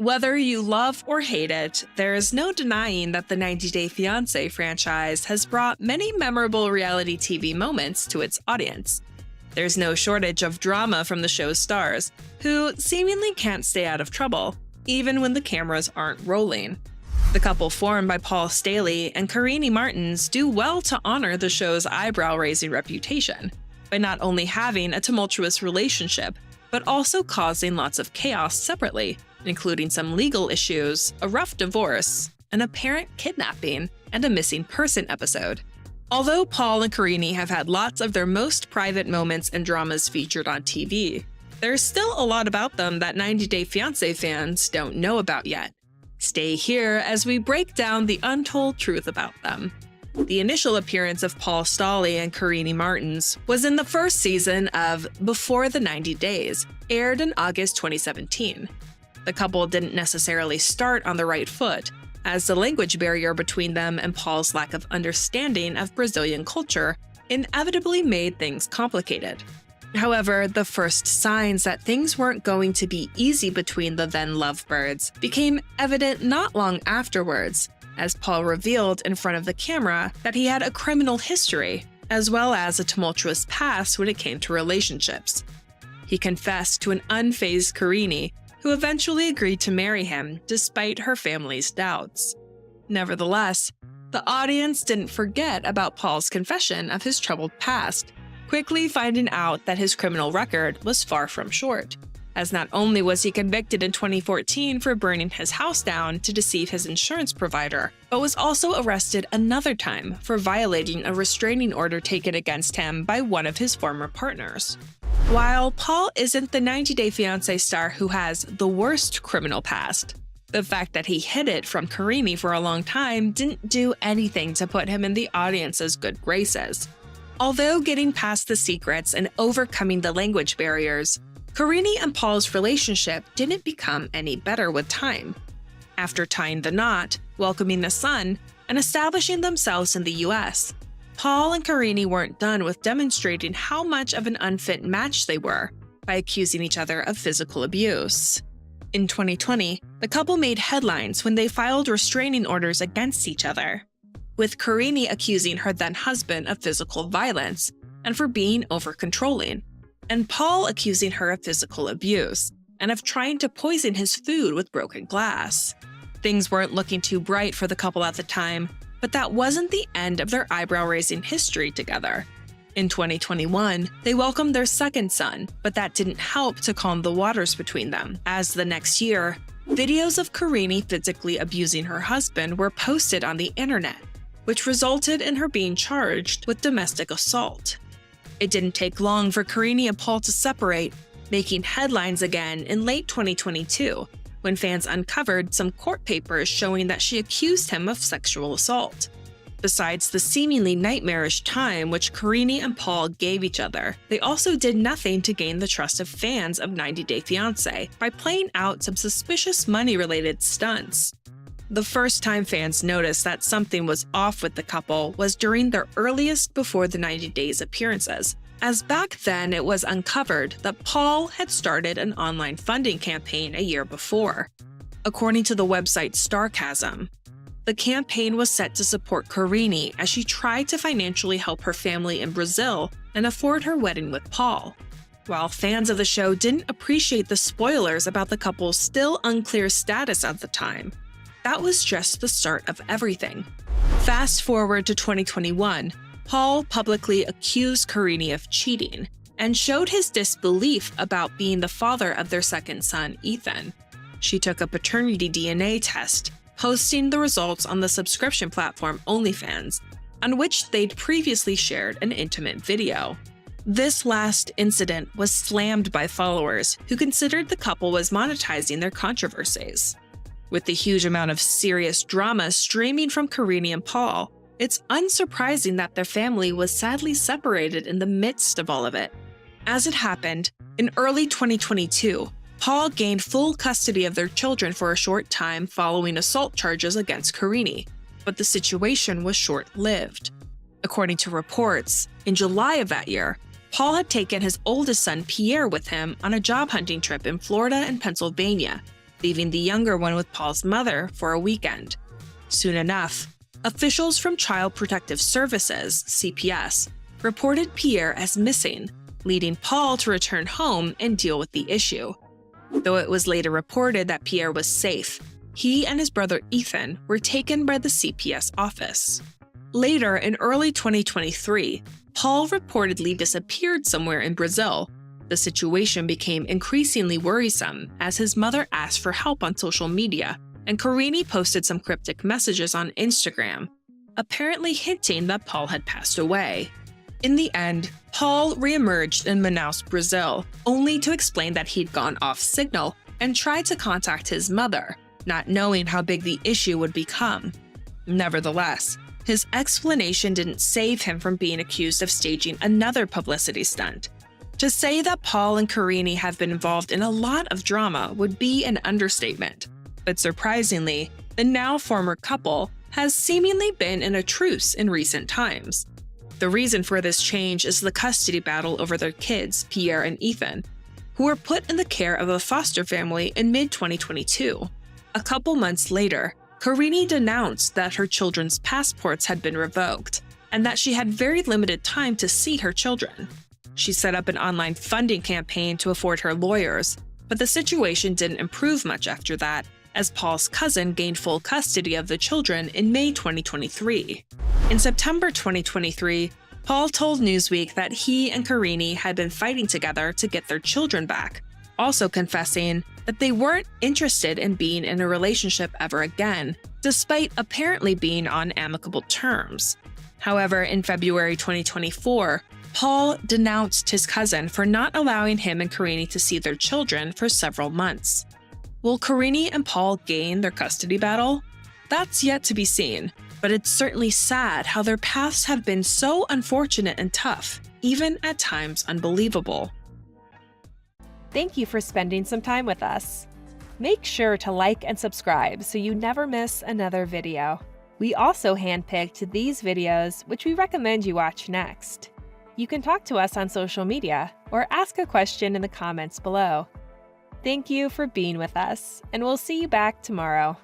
Whether you love or hate it, there is no denying that the 90 Day Fiancé franchise has brought many memorable reality TV moments to its audience. There's no shortage of drama from the show's stars, who seemingly can't stay out of trouble, even when the cameras aren't rolling. The couple formed by Staehle and Karine Martins do well to honor the show's eyebrow-raising reputation, by not only having a tumultuous relationship, but also causing lots of chaos separately, including some legal issues, a rough divorce, an apparent kidnapping, and a missing person episode. Although Paul and Karine have had lots of their most private moments and dramas featured on TV, there's still a lot about them that 90 Day Fiancé fans don't know about yet. Stay here as we break down the untold truth about them. The initial appearance of Staehle and Karine Martins was in the first season of Before the 90 Days, aired in August 2017. The couple didn't necessarily start on the right foot, as the language barrier between them and Paul's lack of understanding of Brazilian culture inevitably made things complicated. However, the first signs that things weren't going to be easy between the then lovebirds became evident not long afterwards, as Paul revealed in front of the camera that he had a criminal history, as well as a tumultuous past when it came to relationships. He confessed to an unfazed Karine, who eventually agreed to marry him despite her family's doubts. Nevertheless, the audience didn't forget about Paul's confession of his troubled past, quickly finding out that his criminal record was far from short, as not only was he convicted in 2014 for burning his house down to deceive his insurance provider, but was also arrested another time for violating a restraining order taken against him by one of his former partners. While Paul isn't the 90 Day Fiancé star who has the worst criminal past, the fact that he hid it from Karine for a long time didn't do anything to put him in the audience's good graces. Although getting past the secrets and overcoming the language barriers, Karine and Paul's relationship didn't become any better with time. After tying the knot, welcoming the son, and establishing themselves in the US, Paul and Karine weren't done with demonstrating how much of an unfit match they were by accusing each other of physical abuse. In 2020, the couple made headlines when they filed restraining orders against each other, with Karine accusing her then-husband of physical violence and for being over-controlling, and Paul accusing her of physical abuse and of trying to poison his food with broken glass. Things weren't looking too bright for the couple at the time, but that wasn't the end of their eyebrow-raising history together. In 2021, they welcomed their second son, but that didn't help to calm the waters between them, as the next year, videos of Karine physically abusing her husband were posted on the internet, which resulted in her being charged with domestic assault. It didn't take long for Karine and Paul to separate, making headlines again in late 2022, when fans uncovered some court papers showing that she accused him of sexual assault. Besides the seemingly nightmarish time which Karine and Paul gave each other, they also did nothing to gain the trust of fans of 90 Day Fiancé by playing out some suspicious money-related stunts. The first time fans noticed that something was off with the couple was during their earliest Before the 90 Days appearances, as back then it was uncovered that Paul had started an online funding campaign a year before. According to the website Starcasm, the campaign was set to support Karine as she tried to financially help her family in Brazil and afford her wedding with Paul. While fans of the show didn't appreciate the spoilers about the couple's still unclear status at the time, that was just the start of everything. Fast forward to 2021, Paul publicly accused Karine of cheating and showed his disbelief about being the father of their second son, Ethan. She took a paternity DNA test, posting the results on the subscription platform OnlyFans, on which they'd previously shared an intimate video. This last incident was slammed by followers who considered the couple was monetizing their controversies. With the huge amount of serious drama streaming from Karine and Paul, it's unsurprising that their family was sadly separated in the midst of all of it. As it happened, in early 2022, Paul gained full custody of their children for a short time following assault charges against Karine, but the situation was short-lived. According to reports, in July of that year, Paul had taken his oldest son Pierre with him on a job hunting trip in Florida and Pennsylvania, leaving the younger one with Paul's mother for a weekend. Soon enough, officials from Child Protective Services, CPS, reported Pierre as missing, leading Paul to return home and deal with the issue. Though it was later reported that Pierre was safe, he and his brother Ethan were taken by the CPS office. Later, in early 2023, Paul reportedly disappeared somewhere in Brazil. The situation became increasingly worrisome as his mother asked for help on social media, and Karine posted some cryptic messages on Instagram, apparently hinting that Paul had passed away. In the end, Paul reemerged in Manaus, Brazil, only to explain that he'd gone off signal and tried to contact his mother, not knowing how big the issue would become. Nevertheless, his explanation didn't save him from being accused of staging another publicity stunt. To say that Paul and Karine have been involved in a lot of drama would be an understatement, but surprisingly, the now former couple has seemingly been in a truce in recent times. The reason for this change is the custody battle over their kids, Pierre and Ethan, who were put in the care of a foster family in mid-2022. A couple months later, Karine denounced that her children's passports had been revoked and that she had very limited time to see her children. She set up an online funding campaign to afford her lawyers, but the situation didn't improve much after that, as Paul's cousin gained full custody of the children in May 2023. In September 2023, Paul told Newsweek that he and Karine had been fighting together to get their children back, also confessing that they weren't interested in being in a relationship ever again, despite apparently being on amicable terms. However, in February 2024, Paul denounced his cousin for not allowing him and Karine to see their children for several months. Will Karine and Paul gain their custody battle? That's yet to be seen, but it's certainly sad how their paths have been so unfortunate and tough, even at times unbelievable. Thank you for spending some time with us. Make sure to like and subscribe so you never miss another video. We also handpicked these videos, which we recommend you watch next. You can talk to us on social media or ask a question in the comments below. Thank you for being with us, and we'll see you back tomorrow.